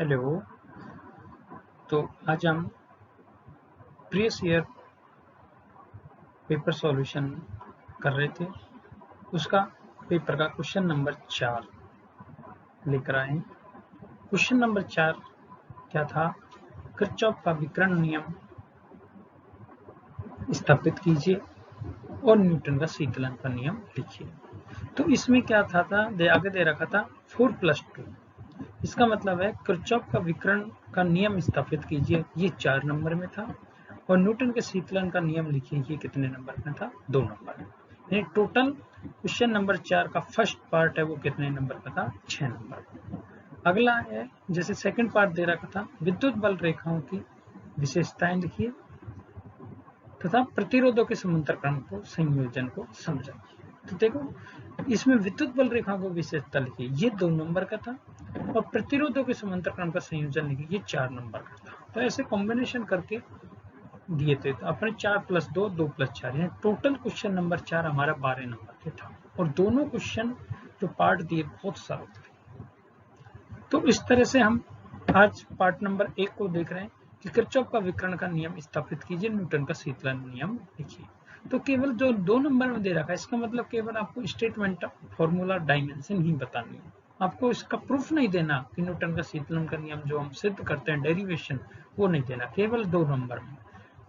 Hello. तो आज हम प्रीवियस ईयर पेपर सॉल्यूशन कर रहे थे। उसका पेपर का क्वेश्चन नंबर 4 लेकर आए हैं। क्वेश्चन नंबर 4 क्या था? किरचॉफ का विकर्ण नियम स्थापित कीजिए और न्यूटन का शीतलन का नियम लिखिए। तो इसमें क्या था आगे दे रखा था 4+2। इसका मतलब है किरचॉफ का विकर्ण का नियम स्थापित कीजिए, ये 4 नंबर में था, और न्यूटन के शीतलन का नियम लिखिए, ये कितने नंबर में था? 2 नंबर में। यानी टोटल क्वेश्चन नंबर 4 का फर्स्ट पार्ट है वो कितने नंबर का था? 6 नंबर। अगला है, जैसे सेकंड पार्ट दे रखा था, विद्युत बल रेखाओं की विशेषताएं लिखिए तथा प्रतिरोधों के समांतर क्रम को संयोजन को समझाइए। तो देखो, इसमें विद्युत बल रेखाओं को विशेषता लिखिए, ये 2 नंबर का था, और प्रतिरोधों के समांतर क्रम का संयोजन लिखिए, ये 4 नंबर का था। तो ऐसे कॉम्बिनेशन करके दिए थे, तो अपने 4+2 2+4, यानी टोटल क्वेश्चन नंबर 4 हमारा 12 नंबर के था, और दोनों क्वेश्चन जो पार्ट दिए बहुत सरल थे। तो इस तरह से हम आज पार्ट नंबर 1 को देख रहे हैं कि किरचॉफ का विकर्ण का नियम स्थापित कीजिए, न्यूटन का शीतलन नियम लिखिए। तो केवल जो 2 नंबर में दे रखा है, इसका मतलब केवल आपको स्टेटमेंट, फॉर्मूला, डायमेंशन ही बतानी है। आपको इसका प्रूफ नहीं देना कि न्यूटन का शीतलन का नियम जो हम सिद्ध करते हैं, डेरिवेशन, वो नहीं देना, केवल 2 नंबर में।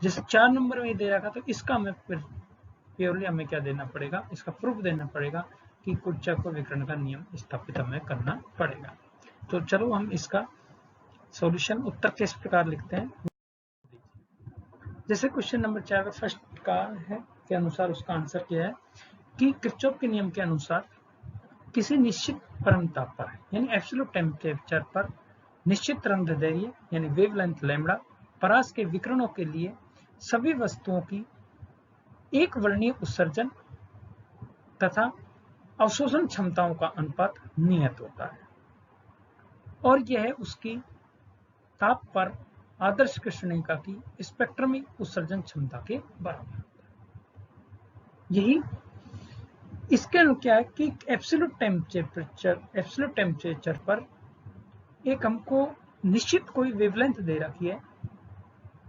जैसे 4 नंबर में दे रखा, तो इसका हमें फिर प्योरली हमें क्या देना पड़ेगा? इसका प्रूफ देना पड़ेगा कि किरचॉफ का विकर्ण का नियम स्थापित हमें करना पड़ेगा। तो चलो हम इसका सॉल्यूशन, उत्तर किस प्रकार लिखते हैं। जैसे क्वेश्चन नंबर 4 का फर्स्ट का है के अनुसार, उसका आंसर क्या है कि किरचॉफ के नियम के अनुसार किसी निश्चित परम ताप पर, यानी एब्सोल्यूट टेम्परेचर पर, निश्चित तरंगदैर्घ्य यानी वेवलेंथ लैम्बडा, परास के विकिरणों के लिए सभी वस्तुओं की एक वर्णीय उत्सर्जन तथा अवशोषण क्षमताओं का अनुपात नियत होता है, और यह उसकी ताप पर आदर्श कृष्णिका की स्पेक्ट्रमिक उत्सर्जन क्षमता के बराबर होता है। यही इसके क्या है कि एब्सोल्यूट टेम्परेचर पर एक हमको निश्चित कोई वेवलेंथ दे रखी है,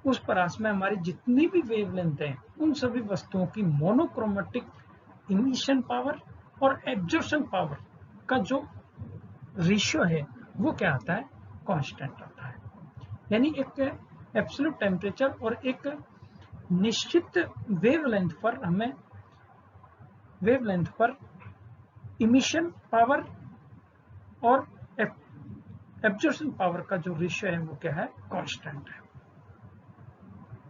उस परास में हमारी जितनी भी वेवलेंथ है, उन सभी वस्तुओं की मोनोक्रोमेटिक इमिशन पावर और एब्जॉर्प्शन पावर का जो रेशियो है वो क्या आता है? कांस्टेंट आता है। यानी एक एब्सोल्यूट टेम्परेचर और एक निश्चित वेवलेंथ पर इमिशन पावर और एब्जॉर्प्शन पावर का जो रेशियो है वो क्या है? कांस्टेंट है।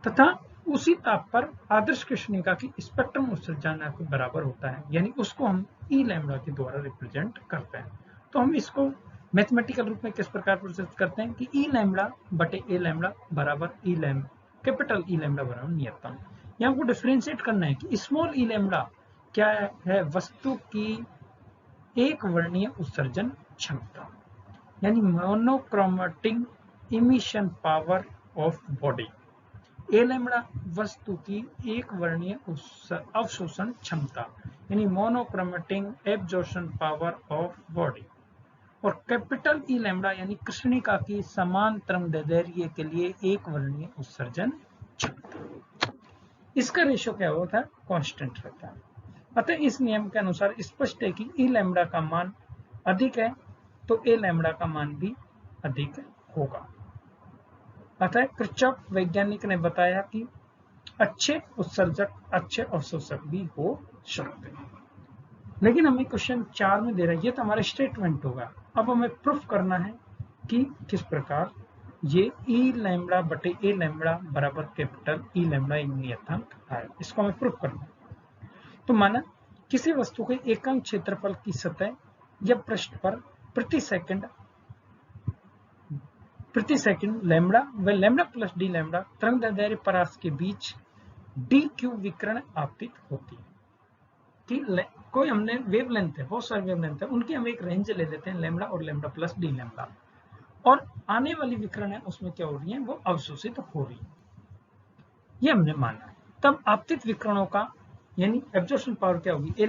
तथा उसी ताप पर आदर्श कृष्णिका की स्पेक्ट्रम उत्सर्जन के बराबर होता है, यानी उसको हम ई लैम्बडा के द्वारा रिप्रेजेंट करते हैं। तो हम इसको मैथमेटिकल रूप में किस प्रकार प्रोसेस करते हैं कि ई लैम्बडा बटे ए लैम्बडा बराबर कैपिटल ई लैम्बडा बराबर नियतन। यहाँ को डिफरेंशिएट करना है कि स्मॉल ई लैम्बडा क्या है? वस्तु की एक वर्णीय उत्सर्जन क्षमता, यानी monochromatic emission power of body. A lambda वस्तु की एक वर्णीय अवशोषण क्षमता, यानी monochromatic absorption power of body. और कैपिटल ई लैम्बडा यानी कृष्णिका की समान तरंगदैर्घ्य के लिए एक वर्णीय उत्सर्जन क्षमता। इसका रेशियो क्या होता है? कांस्टेंट रहता है। अतः इस नियम के अनुसार स्पष्ट है कि ई लैम्बडा का मान अधिक है तो ए लैम्बडा का मान भी अधिक होगा। अतः किरचॉफ वैज्ञानिक ने बताया कि अच्छे उत्सर्जक अच्छे अवशोषक भी हो सकते हैं। लेकिन हमें क्वेश्चन 4 में दे रहा है, ये तो हमारा स्टेटमेंट होगा। अब हमें प्रूफ करना है कि किस प्रकार ये ई लैम्बडा बटे ए लैम्बडा बराबर कैपिटल ई लैम्बडा नियतांक है, इसको हमें प्रूफ करना है। तो माना किसी वस्तु के एकांक क्षेत्रफल की सतह या पृष्ठ पर प्रति सेकंड लैम्बडा व लैम्बडा प्लस डी लैम्बडा तरंगदैर्घ्य परास के बीच डी क्यू विकिरण आपतित होती है। कि कोई हमने वेवलेंथ है, बहुत सारी वेवलेंथ है, उनकी हम एक रेंज ले लेते हैं, लैम्बडा और लैम्बडा प्लस डी लैम्बडा, और आने वाली विकिरण है उसमें क्या हो रही है? वो अवशोषित हो रही है, ये हमने माना है। तब आपतित विकिरणों का यानी एब्जॉर्प्शन पावर क्या होगी? ए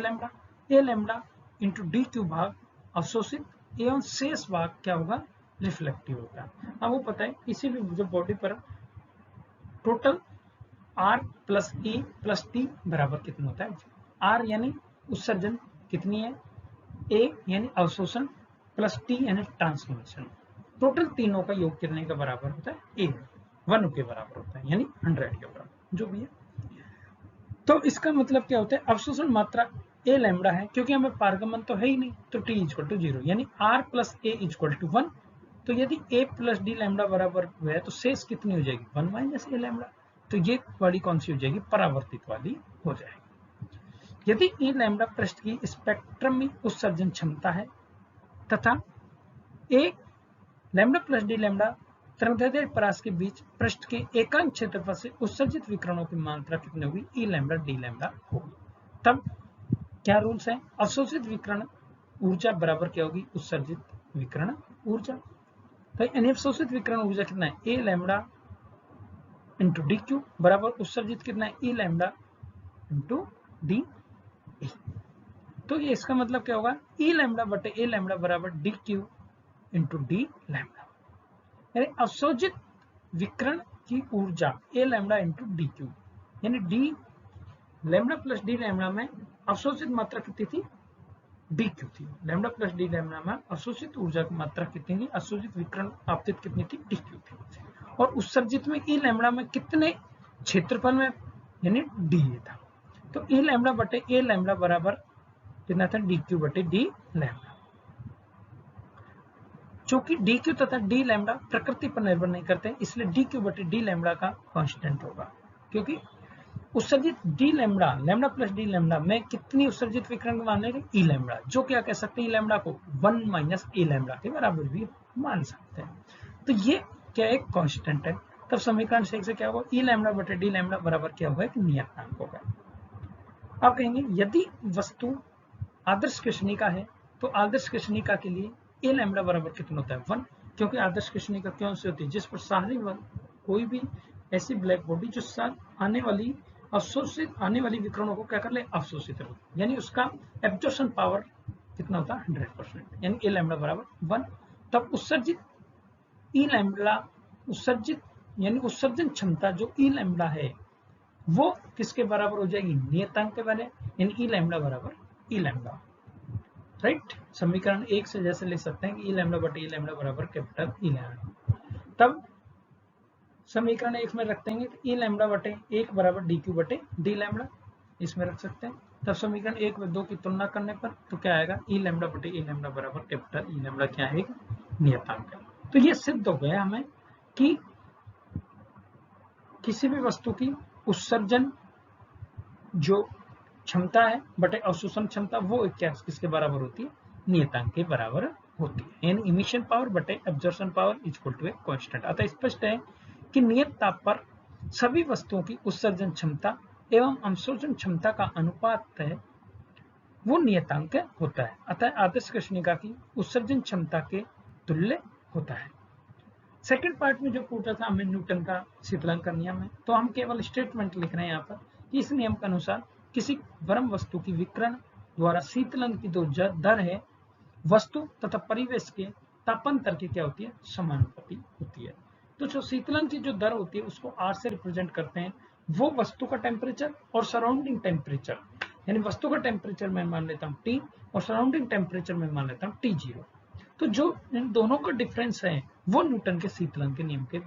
लैम्बडा इंटू डी क्यू भाग अवशोषित, एवं शेष भाग क्या होगा? रिफ्लेक्टिव होता है। आपको पता है किसी भी जो बॉडी पर total R plus E plus T बराबर कितना होता है। R यानी उत्सर्जन कितनी है, A यानी अवशोषण प्लस T यानी ट्रांसफॉर्मेशन, टोटल तीनों का योग कितने के बराबर होता है, A 1 के बराबर होता है, यानी 100 के बराबर जो भी है। तो इसका मतलब क्या होता है, अवशोषण मात्रा A लैम्बडा है, क्योंकि हमें पारगमन तो है ही नहीं, तो T इक्वल टू 0 यानी R plus A equal to 1। तो यदि A प्लस D लैम्बडा बराबर है तो शेष कितनी हो जाएगी, 1 माइनस A लैम्बडा। तो ये वाली कौन सी हो जाएगी, परावर्तित वाली हो जाएगी। यदि E लैम्बडा पृष्ठ की स्पेक्ट्रम में उत्सर्जन क्षमता है तथा A lambda plus D lambda तरंगदैर्घ्य परास के बीच पृष्ठ के एकांक क्षेत्रफल से उत्सर्जित विकिरणों की मात्रा कितनी होगी, E लैम्बडा D लैम्बडा होगी। तब क्या रूल्स है, अवशोषित विकिरण ऊर्जा बराबर क्या होगी, उत्सर्जित विकिरण ऊर्जा। तो अवशोषित विकिरण ऊर्जा कितना है, A lambda into D Q बराबर उत्सर्जित कितना है, E लैम्बडा इंटू डी। तो ये इसका मतलब क्या होगा, E लैम्बडा बटे A लैम्बडा बराबर D Q into D lambda, यानी अवशोषित विकिरण की ऊर्जा A lambda into D Q, यानी D lambda plus D lambda में अवशोषित मात्रा कितनी थी, डी क्यू थी। लैम्बडा प्लस डी लैम्बडा में अवशोषित ऊर्जा की मात्रा कितनी थी, अवशोषित विकिरण आपतित कितनी थी, डी क्यू थी। और उत्सर्जित में E लैम्बडा में कितने क्षेत्रफल में, यानी डी था। तो E लैम्बडा बटे A लैम्बडा बराबर कितना था, डी क्यू बटे डी लैम्बडा। चूंकि डी क्यू तथा डी लैम्बडा प्रकृति पर निर्भर नहीं करते, इसलिए डी क्यू बटे डी लैम्बडा का कांस्टेंट होगा, क्योंकि उत्सर्जित D lambda lambda plus D lambda में कितनी उत्सर्जित विकिरण मान लेंगे, E लैम्बडा, जो क्या कह सकते हैं, E लैम्बडा को 1 माइनस A लैम्बडा के बराबर भी मान सकते हैं। तो ये क्या एक कांस्टेंट है। तब समीकरण से क्या होगा, E लैम्बडा बटे डी लैम्बडा बराबर क्या होगा, एक नियतांक होगा। आप कहेंगे यदि वस्तु आदर्श कृष्णिका है तो आदर्श कृष्णिका के लिए A लैम्बडा बराबर कितना होता है, 1, क्योंकि आदर्श कृष्णिका क्यों से होती है, जिस पर सारी कोई भी ऐसी ब्लैक बॉडी जो आने वाली अवशोषित आने वाली विकिरणों को क्या कर ले, अवशोषित हो, यानी उसका एब्जॉर्प्शन पावर कितना होता है, 100%, यानी A लैम्बडा बराबर 1। तब उत्सर्जित E लैम्बडा उत्सर्जित यानी उत्सर्जन क्षमता जो E लैम्बडा है वो किसके बराबर हो जाएगी, नियतांक के बराबर, यानी E लैम्बडा बराबर E लैम्बडा, राइट। समीकरण 1 से जैसे लिख सकते हैं कि E लैम्बडा बटे E लैम्बडा बराबर कैपिटल E लैम्बडा। तब समीकरण 1 में रखते हैं E लैम्बडा बटे 1 बराबर डी क्यू बटे डी लैम्बडा, इसमें रख सकते हैं। तब समीकरण 1 व 2 की तुलना करने पर तो क्या आएगा, E लैम्बडा बटे E लैम्बडा बराबर कैपिटल E लैम्बडा क्या है, एक नियतांक है। तो ये सिद्ध हो गया हमें कि किसी भी वस्तु की उत्सर्जन जो क्षमता है बटे अवशोषण क्षमता वो क्या किसके बराबर होती है, नियतांक के बराबर होती है, यानी इमिशन पावर बटे absorption power equal to a constant. अतः स्पष्ट है कि नियत ताप पर सभी वस्तुओं की उत्सर्जन क्षमता एवं अवशोषण क्षमता का अनुपात है वो नियतांक होता है। अतः आदर्श कृष्णिका की उत्सर्जन क्षमता के तुल्य होता है। सेकंड पार्ट में जो पूछा था हमें न्यूटन का शीतलन का नियम है, तो हम केवल स्टेटमेंट लिख रहे हैं यहाँ पर कि इस नियम के अनुसार किसी गर्म वस्तु की विकिरण द्वारा शीतलन की जो दर है वस्तु तथा परिवेश के तापांतर की क्या होती है, समानुपाती होती है। तो जो शीतलन की जो दर होती है उसको R से रिप्रेजेंट करते हैं, वो वस्तु का टेम्परेचर और सराउंडिंग टेम्परेचर, यानी वस्तु का टेम्परेचर मैं मान लेता हूँ T और सराउंडिंग टेम्परेचर में मान लेता हूँ T0। तो जो इन दोनों का डिफरेंस है वो न्यूटन के शीतलन के नियम के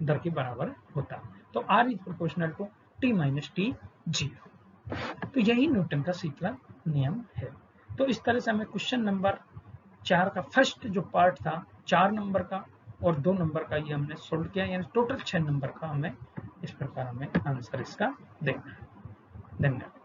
दर के बराबर होता है। तो R is proportional to T minus T0। तो यही न्यूटन का शीतलन नियम है। तो इस तरह से हमें क्वेश्चन नंबर 4 का फर्स्ट जो पार्ट था 4 नंबर का और 2 नंबर का ये हमने सोल्व किया, यानी टोटल 6 नंबर का हमें इस प्रकार हमें आंसर इसका देखना है। धन्यवाद।